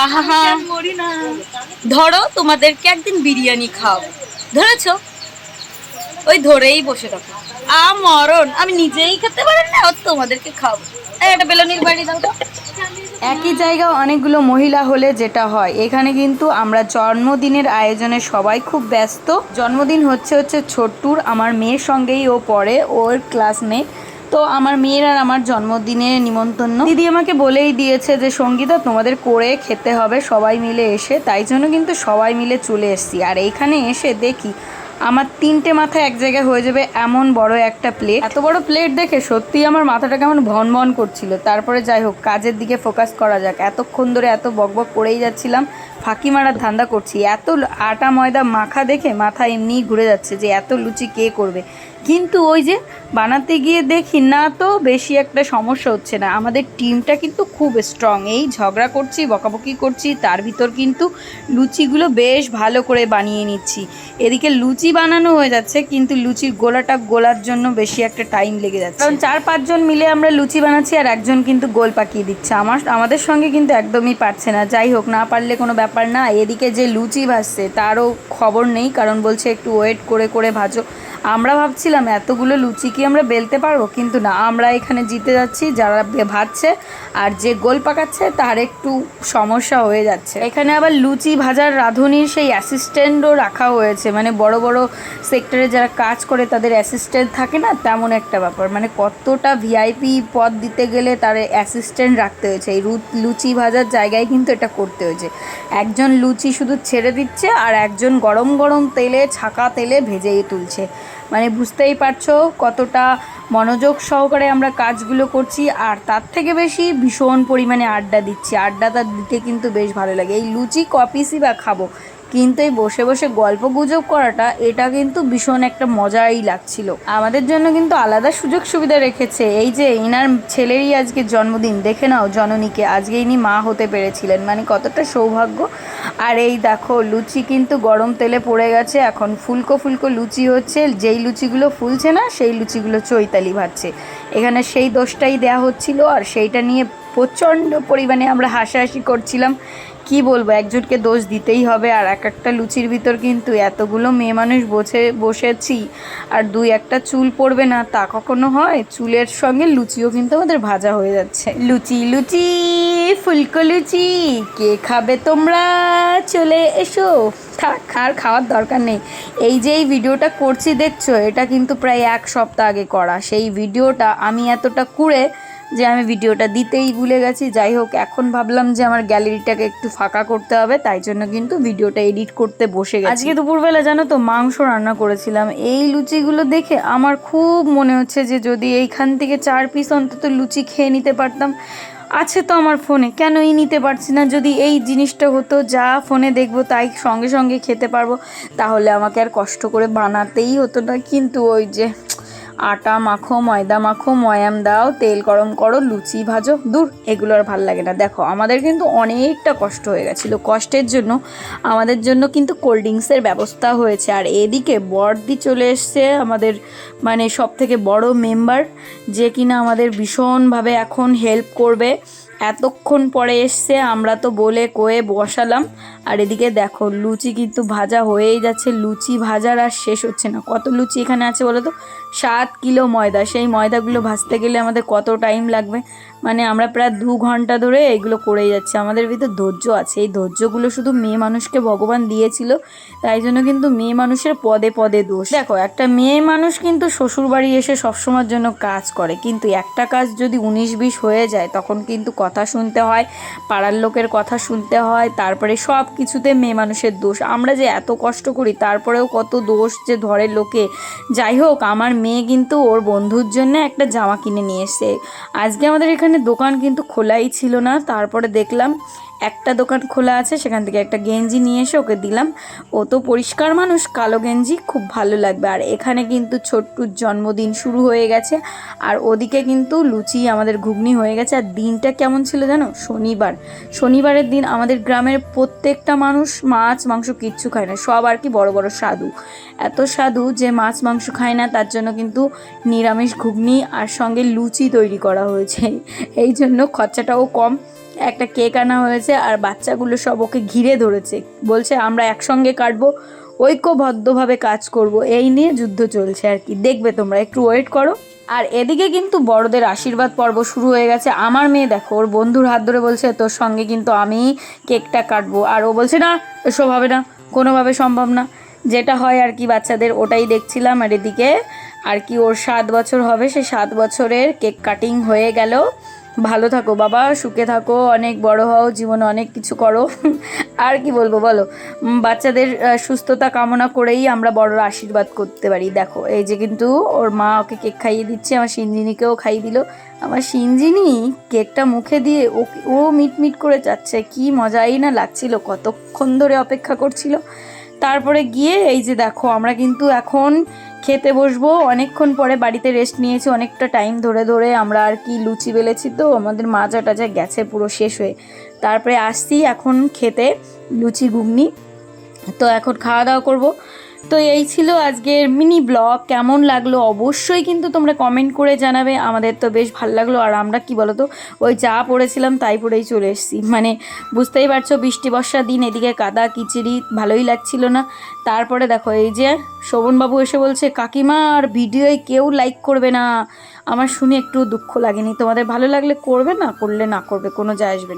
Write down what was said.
আহা, ধরো তোমাদেরকে একদিন বিরিয়ানি খাওয়াবো, ধরেছো? ওই ধরেই বসে থাকো। মরণ, আমি নিজেই খেতে পারি না, তোমাদেরকে খাওয়াবো। একটা বেলুনির বাড়ি দাও তো। একই জায়গায় অনেকগুলো মহিলা হলে যেটা হয়, এখানে কিন্তু আমরা জন্মদিনের আয়োজনে সবাই খুব ব্যস্ত। জন্মদিন হচ্ছে ছোট্টুর, আমার মেয়ের সঙ্গেই ও পড়ে, ওর ক্লাসমেট। তো আমার মেয়ের আর আমার জন্মদিনে নিমন্ত্রণ দিদি আমাকে বলেই দিয়েছে যে সঙ্গীতা তোমাদের করে খেতে হবে সবাই মিলে এসে, তাই জন্য কিন্তু সবাই মিলে চলে এসেছি। আর এইখানে এসে দেখি আমার 3টে মাথা এক জায়গায় হয়ে যাবে এমন বড় একটা প্লেট। এত বড় প্লেট দেখে সত্যিই আমার মাথাটা কেমন ভন ভন করছিল। তারপরে যাই হোক, কাজের দিকে ফোকাস করা যাক। এতক্ষণ ধরে এত বকবক করেই যাচ্ছিলাম, ফাঁকি মারার ধান্দা করছি। এত আটা ময়দা মাখা দেখে মাথা এমনিই ঘুরে যাচ্ছে যে এত লুচি কে করবে। কিন্তু ওই যে বানাতে গিয়ে দেখি না, তো বেশি একটা সমস্যা হচ্ছে না। আমাদের টিমটা কিন্তু খুব স্ট্রং। এই ঝগড়া করছি, বকাবকি করছি, তার ভিতর কিন্তু লুচিগুলো বেশ ভালো করে বানিয়ে নিচ্ছি। এদিকে লুচি বানানো হয়ে যাচ্ছে, কিন্তু লুচির গোলাটা গোলার জন্য বেশি একটা টাইম লেগে যাচ্ছে, কারণ 4-5 জন মিলে আমরা লুচি বানাচ্ছি আর একজন কিন্তু গোল পাকিয়ে দিচ্ছে। আমাদের সঙ্গে কিন্তু একদমই পারছে না। যাই হোক, না পারলে কোনো ব্যাপার না। এদিকে যে লুচি ভাজছে তারও খবর নেই, কারণ বলছে একটু ওয়েট করে করে ভাজো। আমরা ভাবছিলাম এতগুলো লুচি কি আমরা বেলতে পারবো, কিন্তু না, আমরা এখানে জিতে যাচ্ছি। যারা ভাজছে আর যে গোল পাকাচ্ছে তার একটু সমস্যা হয়ে যাচ্ছে। এখানে আবার লুচি ভাজার রাঁধুনির সেই অ্যাসিস্ট্যান্টও রাখা হয়েছে, মানে বড় বড় সেক্টরে যারা কাজ করে তাদের অ্যাসিস্ট্যান্ট থাকে না, তেমন একটা ব্যাপার। মানে কতটা ভিআইপি পদ দিতে গেলে তার অ্যাসিস্ট্যান্ট রাখতে হয়েছে। এই লুচি ভাজার জায়গায় কিন্তু এটা করতে হয়েছে। একজন লুচি শুধু ছেড়ে দিচ্ছে আর একজন গরম গরম তেলে, ছাকা তেলে ভেজেই তুলছে। মানে বুঝতেই পারছো কতটা মনোযোগ সহকারে আমরা কাজগুলো করছি। আর তার থেকে বেশি ভীষণ পরিমাণে আড্ডা দিচ্ছি। আড্ডাটা দিতে কিন্তু বেশ ভালো লাগে। এই লুচি কপিসই বা খাবো, কিন্তু এই বসে বসে গল্প গুজব করাটা, এটা কিন্তু ভীষণ একটা মজাই লাগছিল। আমাদের জন্য কিন্তু আলাদা সুযোগ সুবিধা রেখেছে। এই যে ইনার ছেলেরই আজকে জন্মদিন, দেখে নাও জননীকে, আজকে ইনি মা হতে পেরেছিলেন, মানে কতটা সৌভাগ্য। আর এই দেখো লুচি কিন্তু গরম তেলে পড়ে গেছে, এখন ফুলকো ফুলকো লুচি হচ্ছে। যেই লুচিগুলো ফুলছে না সেই লুচিগুলো চৈতালি ভাজছে। এখানে সেই দোষটাই দেয়া হচ্ছিল, আর সেইটা নিয়ে প্রচণ্ড পরিমাণে আমরা হাসাহাসি করছিলাম। কি বলবো, একজনকে দোষ দিতেই হবে। আর এক একটা লুচির ভিতর কিন্তু এতগুলো মেয়ে মানুষ বসেছি, আর 2-1টা চুল পড়বে না তা কখনো হয়? চুলের সঙ্গে লুচিও কিন্তু আমাদের ভাজা হয়ে যাচ্ছে। লুচি লুচি ফুলকো লুচি, কে খাবে তোমরা, চলে এসো। থাক, আর খাওয়ার দরকার নেই। এই যে এই ভিডিওটা করছি দেখছো, এটা কিন্তু প্রায় 1 সপ্তাহ আগে করা। সেই ভিডিওটা আমি এতটা কুড়ে যে আমি ভিডিওটা দিতেই ভুলে গেছি। যাই হোক, এখন ভাবলাম যে আমার গ্যালারিটাকে একটু ফাঁকা করতে হবে, তাই জন্য কিন্তু ভিডিওটা এডিট করতে বসে গেছি। আজকে দুপুরবেলা জানো তো মাংস রান্না করেছিলাম। এই লুচিগুলো দেখে আমার খুব মনে হচ্ছে যে যদি এইখান থেকে 4 পিস অন্তত লুচি খেয়ে নিতে পারতাম। আছে তো আমার ফোনে, কেনই নিতে পারছি না? যদি এই জিনিসটা হতো, যা ফোনে দেখবো তাই সঙ্গে সঙ্গে খেতে পারবো, তাহলে আমাকে আর কষ্ট করে বানাতেই হতো না। কিন্তু ওই যে আটা মাখো, ময়দা মাখো, ময়াম দাও, তেল গরম করো, লুচি ভাজো, দূর, এগুলো আর ভাল লাগে না। দেখো আমাদের কিন্তু অনেকটা কষ্ট হয়ে গেছিলো। কষ্টের জন্য আমাদের জন্য কিন্তু কোল্ড ড্রিঙ্কসের ব্যবস্থা হয়েছে। আর এদিকে বড়দি চলে এসছে, আমাদের মানে সব থেকে বড় মেম্বার, যে কিনা আমাদের ভীষণভাবে এখন হেল্প করবে। এতক্ষণ পরে এসছে, আমরা তো বলে কয়ে বসালাম। আর এদিকে দেখো লুচি কিন্তু ভাজা হয়েই যাচ্ছে। লুচি ভাজার আর শেষ হচ্ছে না। কত লুচি এখানে আছে বলো তো? 7 কিলো ময়দা। সেই ময়দাগুলো ভাজতে গেলে আমাদের কত টাইম লাগবে? মানে আমরা প্রায় 2 ঘন্টা ধরে এগুলো করেই যাচ্ছি। আমাদের ভিতর ধৈর্য আছে। এই ধৈর্যগুলো শুধু মেয়ে মানুষকে ভগবান দিয়েছিল, তাই জন্য কিন্তু মেয়ে মানুষের পদে পদে দোষ। দেখো, একটা মেয়ে মানুষ কিন্তু শ্বশুরবাড়ি এসে সবসময়ের জন্য কাজ করে, কিন্তু একটা কাজ যদি 19-20 হয়ে যায় তখন কিন্তু কথা শুনতে হয়, পাড়ার লোকের কথা শুনতে হয়। তারপরে সব কিছুতে মেয়ে মানুষের দোষ। আমরা যে এত কষ্ট করি তারপরেও কত দোষ যে ধরে লোকে। যাই হোক, আমার মেয়ে কিন্তু ওর বন্ধুর জন্য একটা জামা কিনে নিয়ে এসছে। আজকে আমাদের এখানে দোকান কিন্তু খোলাই ছিল না, তারপরে দেখলাম একটা দোকান খোলা আছে, সেখান থেকে একটা গেঞ্জি নিয়ে এসে ওকে দিলাম। ও তো পরিষ্কার মানুষ, কালো গেঞ্জি খুব ভালো লাগবে। আর এখানে কিন্তু ছোট্টুর জন্মদিন শুরু হয়ে গেছে, আর ওদিকে কিন্তু লুচি আমাদের ঘুগনি হয়ে গেছে। আর দিনটা কেমন ছিল জানো? শনিবারের দিন আমাদের গ্রামের প্রত্যেকটা মানুষ মাছ মাংস কিচ্ছু খায় না, সব আর কি বড় বড় সাধু। এত সাধু যে মাছ মাংস খায় না, তার জন্য কিন্তু নিরামিষ ঘুগনি আর সঙ্গে লুচি তৈরি করা হয়েছে। এই জন্য খরচাটাও কম। একটা কেক আনা হয়েছে আর বাচ্চাগুলো সব ওকে ঘিরে ধরেছে, বলছে আমরা একসঙ্গে কাটবো, ঐক্যবদ্ধভাবে কাজ করব, এই নিয়ে যুদ্ধ চলছে আর কি। দেখবে তোমরা, একটু ওয়েট করো। আর এদিকে কিন্তু বড়দের আশীর্বাদ পর্ব শুরু হয়ে গেছে। আমার মেয়ে দেখো ওর বন্ধুর হাত ধরে বলছে তোর সঙ্গে কিন্তু আমি কেকটা কাটবো, আর ও বলছে না এসব হবে না, কোনোভাবে সম্ভব না। যেটা হয় আর কি বাচ্চাদের, ওটাই দেখছিলাম। আর এদিকে আর কি ওর 7 বছর হবে, সে 7 বছরের কেক কাটিং হয়ে গেল। ভালো থাকো বাবা, সুখে থাকো, অনেক বড় হও, জীবনে অনেক কিছু করো। আর কি বলবো বলো, বাচ্চাদের সুস্থতা কামনা করেই আমরা বড়রা আশীর্বাদ করতে পারি। দেখো এই যে কিন্তু ওর মা ওকে কেক খাইয়ে দিচ্ছে, আমার সিনজিনিকেও খাইয়ে দিল। আমার সিনজিনি কেকটা মুখে দিয়ে ও মিটমিট করে যাচ্ছে, কি মজাই না লাগছিল, কতক্ষণ ধরে অপেক্ষা করছিল। তারপরে গিয়ে এই যে দেখো আমরা কিন্তু এখন খেতে বসবো। অনেকক্ষণ পরে বাড়িতে রেস্ট নিয়েছি, অনেকটা টাইম ধরে ধরে আমরা আর কি লুচি বেলেছি, তো আমাদের মাজা টাজা গেছে পুরো শেষ হয়ে। তারপরে আসছি এখন খেতে লুচি ঘুগনি, তো এখন খাওয়া দাওয়া করবো। তো এই ছিল আজকের মিনি ব্লগ। কেমন লাগলো অবশ্যই কিন্তু তোমরা কমেন্ট করে জানাবে। আমাদের তো বেশ ভালো লাগলো। আর আমরা কি বলো তো, ওই যা পড়েছিলাম তাই পড়েই চলে এসেছি, মানে বুঝতেই পারছো বৃষ্টি বর্ষার দিন, এদিকে কাদা কিচিরি, ভালোই লাগছিল না। তারপরে দেখো এই যে শোভনবাবু এসে বলছে কাকিমা আর ভিডিওয় কেউ লাইক করবে না। আমার শুনে একটু দুঃখ লাগেনি, তোমাদের ভালো লাগলে করবে, না করলে না করবে, কোনো যায় আসবে না।